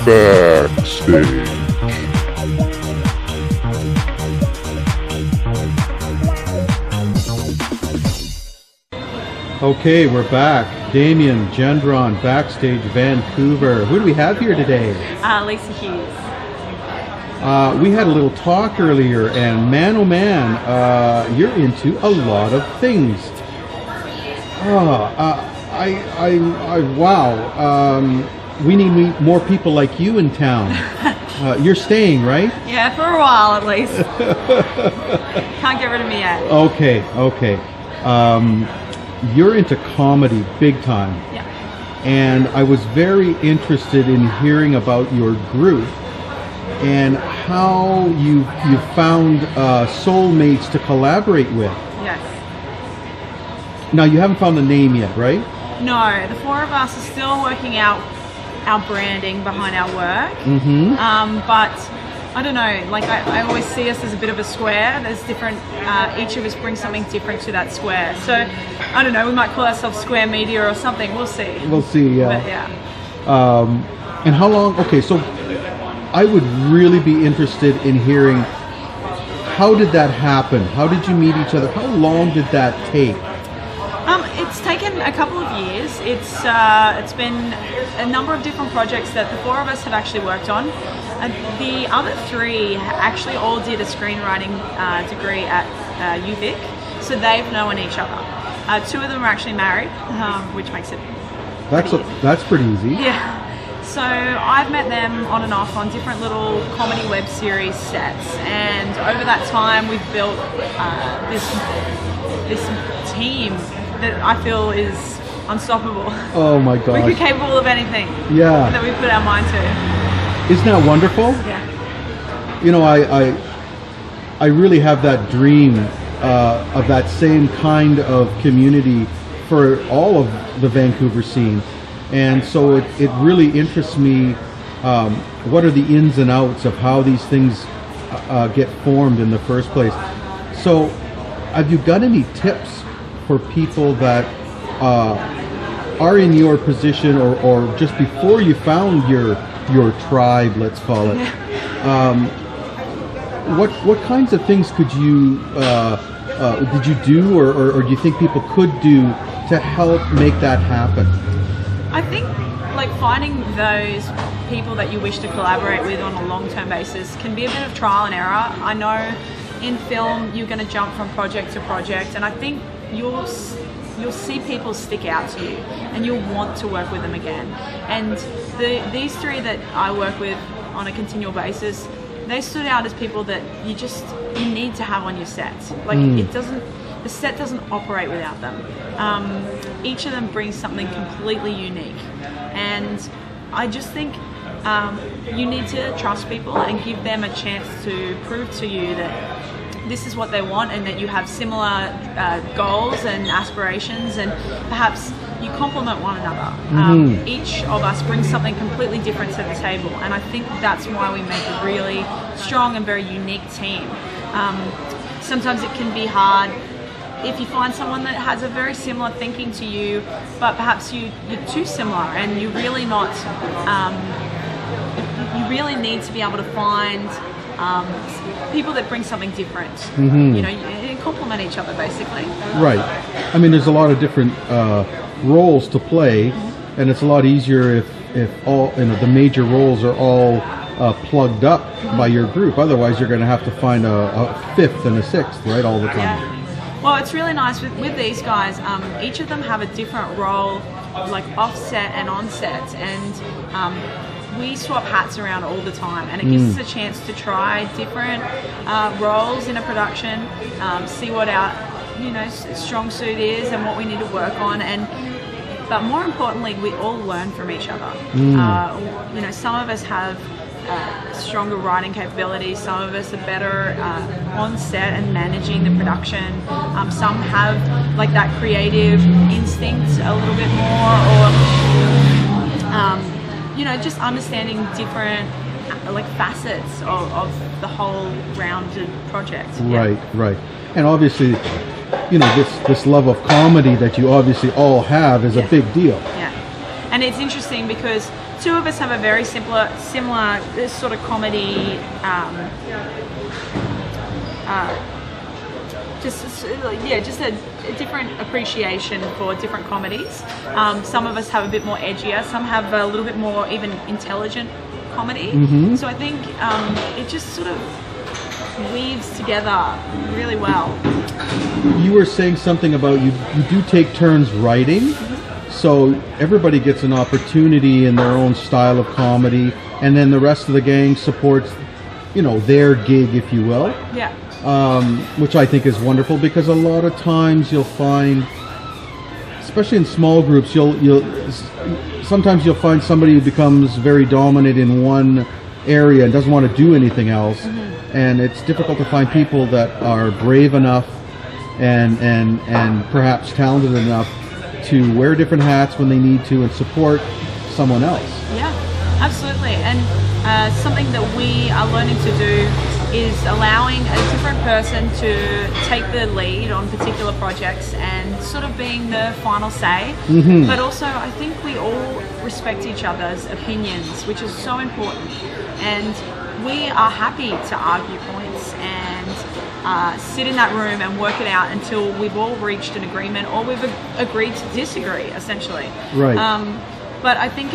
Backstage. Okay, we're back. Damien, Gendron, Backstage Vancouver. Who do we have here today? Lisa Hughes. We had a little talk earlier, and man, oh man, you're into a lot of things. Wow. We need more people like you in town. You're staying, right? Yeah, for a while at least. Can't get rid of me yet. Okay. You're into comedy big time. Yeah. And I was very interested in hearing about your group and how you found soulmates to collaborate with. Yes. Now, you haven't found the name yet, right? No, the four of us are still working out our branding behind our work. Mm-hmm. But I don't know, like I always see us as a bit of a square. There's different, each of us brings something different to that square. So, I don't know, we might call ourselves Square Media or something, we'll see. We'll see, yeah. But, yeah. And how long, okay, so I would really be interested in hearing, how did that happen? How did you meet each other? How long did that take? It's taken a couple of years. It's been a number of different projects that the four of us have actually worked on. The other three actually all did a screenwriting degree at UVic, so they've known each other. Two of them are actually married, which makes it That's pretty easy. Yeah. So I've met them on and off on different little comedy web series sets, and over that time we've built this team that I feel is unstoppable. Oh my gosh. We're capable of anything that we put our mind to. Isn't that wonderful? Yeah. You know, I really have that dream of that same kind of community for all of the Vancouver scene. And so it really interests me, what are the ins and outs of how these things get formed in the first place. So have you got any tips for people that are in your position or just before you found your tribe, let's call it? What kinds of things could you did you do or do you think people could do to help make that happen? I think like finding those people that you wish to collaborate with on a long-term basis can be a bit of trial and error. I know in film you're going to jump from project to project, and I think you'll see people stick out to you and you'll want to work with them again. And these three that I work with on a continual basis, they stood out as people that you need to have on your set. Like the set doesn't operate without them. Each of them brings something completely unique, and I just think you need to trust people and give them a chance to prove to you that this is what they want and that you have similar goals and aspirations, and perhaps you complement one another. Each of us brings something completely different to the table, and I think that's why we make a really strong and very unique team. Sometimes it can be hard if you find someone that has a very similar thinking to you, but perhaps you're too similar and you're really not, you really need to be able to find people that bring something different, you know, and complement each other basically. Right. I mean, there's a lot of different roles to play, and it's a lot easier if all, you know, the major roles are all plugged up by your group. Otherwise, you're going to have to find a fifth and a sixth, right, all the time. Yeah. Well, it's really nice with these guys. Each of them have a different role, like offset and onset, and we swap hats around all the time, and it gives us a chance to try different roles in a production, see what our strong suit is and what we need to work on, but more importantly, we all learn from each other. Some of us have stronger writing capabilities, some of us are better on set and managing the production, some have like that creative instinct a little bit more, or just understanding different like facets of the whole rounded project. Right. And obviously, this love of comedy that you obviously all have is a big deal. Yeah. And it's interesting because two of us have a very similar this sort of comedy, just a different appreciation for different comedies. Some of us have a bit more edgier, some have a little bit more even intelligent comedy. So I think it just sort of weaves together really well. You were saying something about you do take turns writing, so everybody gets an opportunity in their own style of comedy, and then the rest of the gang supports, their gig, if you will. Yeah. Which I think is wonderful, because a lot of times you'll find, especially in small groups, sometimes you'll find somebody who becomes very dominant in one area and doesn't want to do anything else, and it's difficult to find people that are brave enough and perhaps talented enough to wear different hats when they need to and support someone else. Yeah, absolutely. And something that we are learning to do is allowing a different person to take the lead on particular projects and sort of being the final say. But also, I think we all respect each other's opinions, which is so important. And we are happy to argue points and sit in that room and work it out until we've all reached an agreement or we've agreed to disagree, essentially. Right. But I think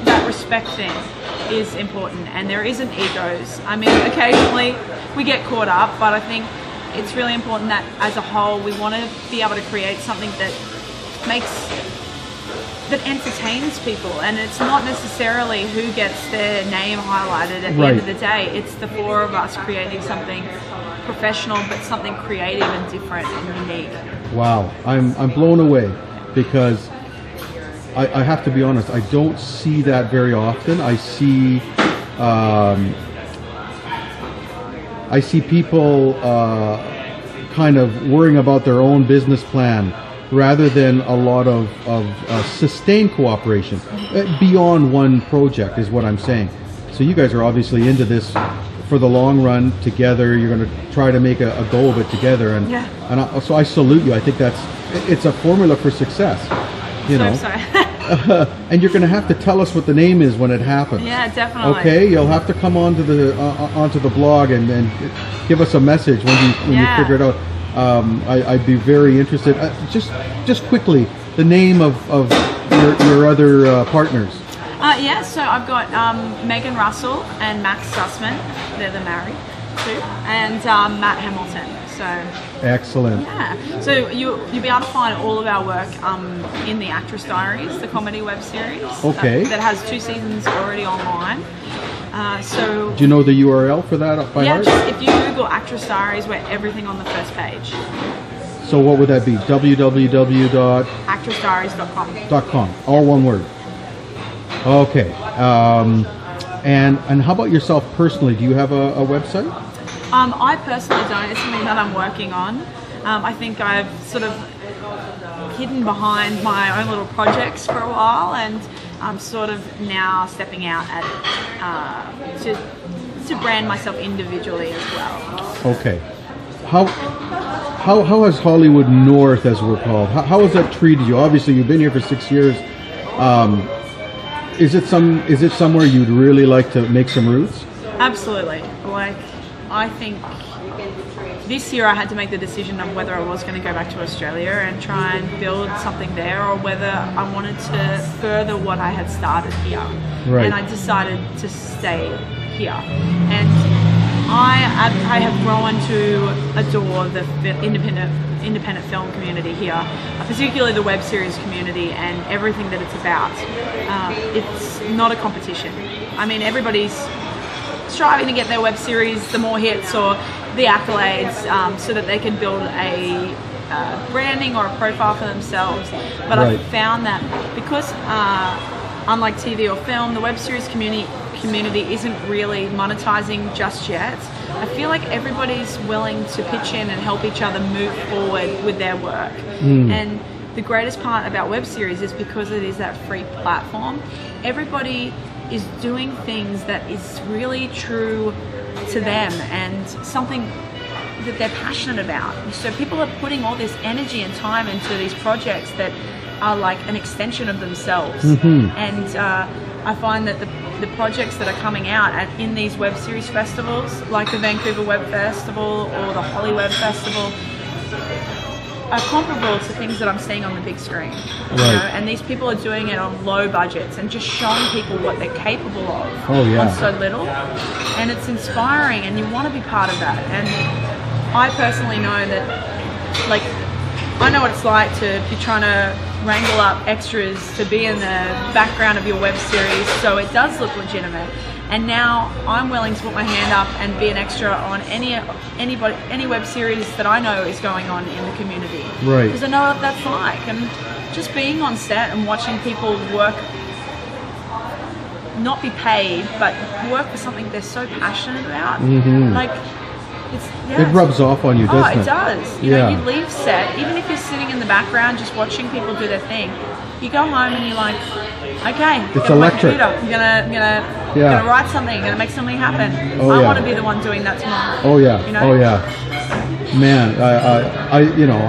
that respect thing is important, and there isn't egos. I mean, occasionally we get caught up, but I think it's really important that as a whole we want to be able to create something that entertains people, and it's not necessarily who gets their name highlighted at the end of the day. It's the four of us creating something professional, but something creative and different and unique. Wow, I'm blown away, because I have to be honest, I don't see that very often. I see people kind of worrying about their own business plan rather than a lot of sustained cooperation beyond one project, is what I'm saying. So you guys are obviously into this for the long run together. You're going to try to make a go of it together, so I salute you. I think it's a formula for success. And you're going to have to tell us what the name is when it happens. Yeah, definitely. Okay, you'll have to come onto the blog and give us a message when you figure it out. I'd be very interested. Just quickly, the name of your other partners. So I've got Megan Russell and Max Sussman. They're the married two, and Matt Hamilton. So excellent. Yeah. So you'll be able to find all of our work in the Actress Diaries, the comedy web series. Okay. That has 2 seasons already online. So do you know the URL for that by heart? Just if you Google Actress Diaries, we're everything on the first page. So what would that be? www.actressdiaries.com. All one word. Okay. And how about yourself personally? Do you have a website? I personally don't. It's something that I'm working on. I think I've sort of hidden behind my own little projects for a while, and I'm sort of now stepping out at it to brand myself individually as well. Okay. How has Hollywood North, as we're called, how has that treated you? Obviously, you've been here for 6 years. Is it somewhere you'd really like to make some roots? Absolutely. I think this year I had to make the decision of whether I was going to go back to Australia and try and build something there, or whether I wanted to further what I had started here. Right. And I decided to stay here. And I have grown to adore the independent film community here, particularly the web series community and everything that it's about. It's not a competition. I mean, everybody's striving to get their web series the more hits or the accolades, so that they can build a branding or a profile for themselves. But right. I've found that because unlike TV or film, the web series community isn't really monetizing just yet. I feel like everybody's willing to pitch in and help each other move forward with their work. And the greatest part about web series is because it is that free platform, everybody is doing things that is really true to them and something that they're passionate about. So people are putting all this energy and time into these projects that are like an extension of themselves. And I find that the projects that are coming out in these web series festivals, like the Vancouver Web Festival or the Holly Web Festival, are comparable to things that I'm seeing on the big screen. You know? And these people are doing it on low budgets and just showing people what they're capable of on so little. And it's inspiring, and you want to be part of that. And I personally know that, like, I know what it's like to be trying to wrangle up extras to be in the background of your web series so it does look legitimate. And now I'm willing to put my hand up and be an extra on any web series that I know is going on in the community. Right. Because I know what that's like. And just being on set and watching people work, not be paid, but work for something they're so passionate about. Like, it rubs off on you, doesn't it? Oh, it does. You know, you leave set, even if you're sitting in the background just watching people do their thing, you go home and you're like, okay, it's electric. I'm gonna write something, I'm gonna make something happen. I want to be the one doing that tomorrow. Oh yeah, you know? Oh yeah. Man, I you know,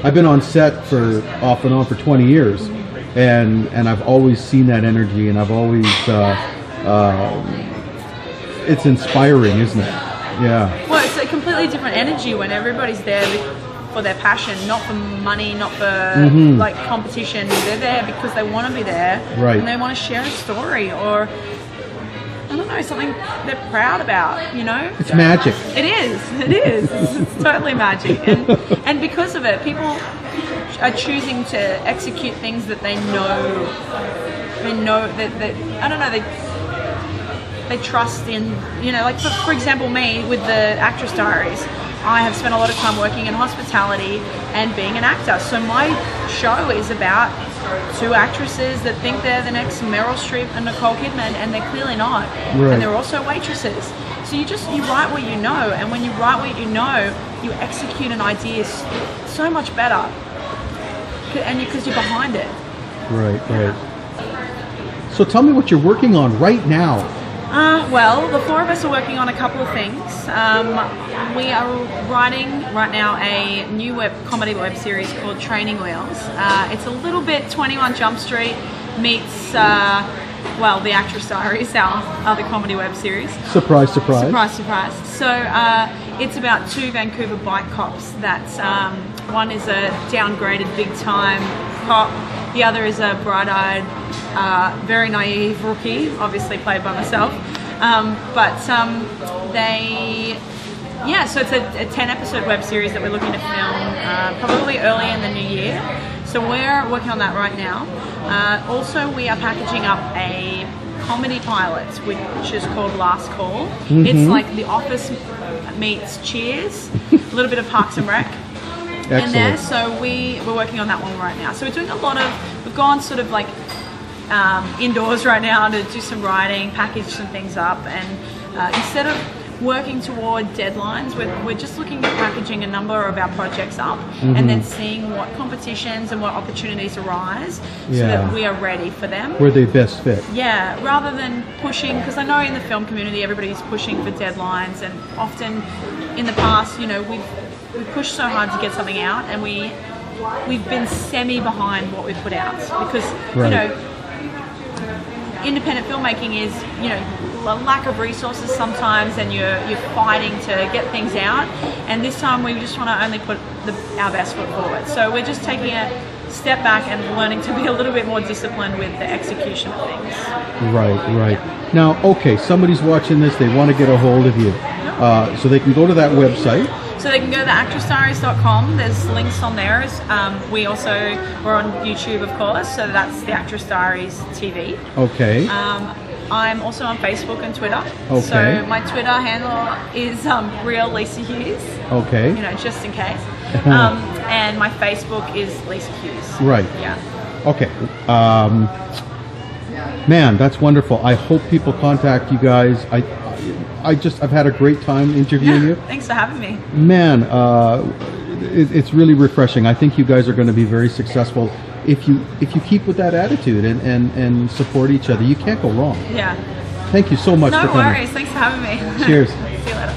I've been on set for off and on for 20 years, and I've always seen that energy, and I've always it's inspiring, isn't it? Yeah. Well, it's a completely different energy when everybody's there for their passion, not for money, not for like competition. They're there because they want to be there, and they want to share a story, or I don't know, something they're proud about. You know, it's magic. It is. It's totally magic, and because of it, people are choosing to execute things that they know that I don't know, they trust in, you know, like for example, me with the Actress Diaries, I have spent a lot of time working in hospitality and being an actor. So my show is about two actresses that think they're the next Meryl Streep and Nicole Kidman, and they're clearly not. And they're also waitresses. So you write what you know, and when you write what you know, you execute an idea so much better, and because you're behind it. Right. So tell me what you're working on right now. Well, the four of us are working on a couple of things. We are writing right now a new comedy web series called Training Wheels. It's a little bit 21 Jump Street meets, well, the Actress Diaries, our other comedy web series. Surprise, surprise. Surprise, surprise. So it's about two Vancouver bike cops. One is a downgraded big-time cop. The other is a bright-eyed, very naive rookie, obviously played by myself. So it's a 10-episode web series that we're looking to film probably early in the new year. So we're working on that right now. Also, we are packaging up a comedy pilot, which is called Last Call. It's like The Office meets Cheers, a little bit of Parks and Rec. In there, so we're working on that one right now. So we're doing we've gone sort of like indoors right now to do some writing, package some things up, and instead of working toward deadlines, we're just looking at packaging a number of our projects up and then seeing what competitions and what opportunities arise so that we are ready for them. Where they best fit. Yeah, rather than pushing, because I know in the film community everybody's pushing for deadlines, and often in the past, you know, we've pushed so hard to get something out, and we've been semi behind what we put out because you know, independent filmmaking is, you know, a lack of resources sometimes, and you're fighting to get things out. And this time we just want to only put our best foot forward. So we're just taking a step back and learning to be a little bit more disciplined with the execution of things. Right. Yeah. Now, okay, somebody's watching this. They want to get a hold of you, so they can go to that website. So they can go to theactressdiaries.com. There's links on there. We're on YouTube, of course, so that's the Actress Diaries TV. Okay. I'm also on Facebook and Twitter. Okay. So my Twitter handle is Real Lisa Hughes. Okay. You know, just in case. And my Facebook is Lisa Hughes. Right. Yeah. Okay. Man, that's wonderful. I hope people contact you guys. I've had a great time interviewing you. Thanks for having me. Man, it's really refreshing. I think you guys are going to be very successful if you keep with that attitude and support each other. You can't go wrong. Yeah. Thank you so much for coming. No worries. Thanks for having me. Cheers. See you later.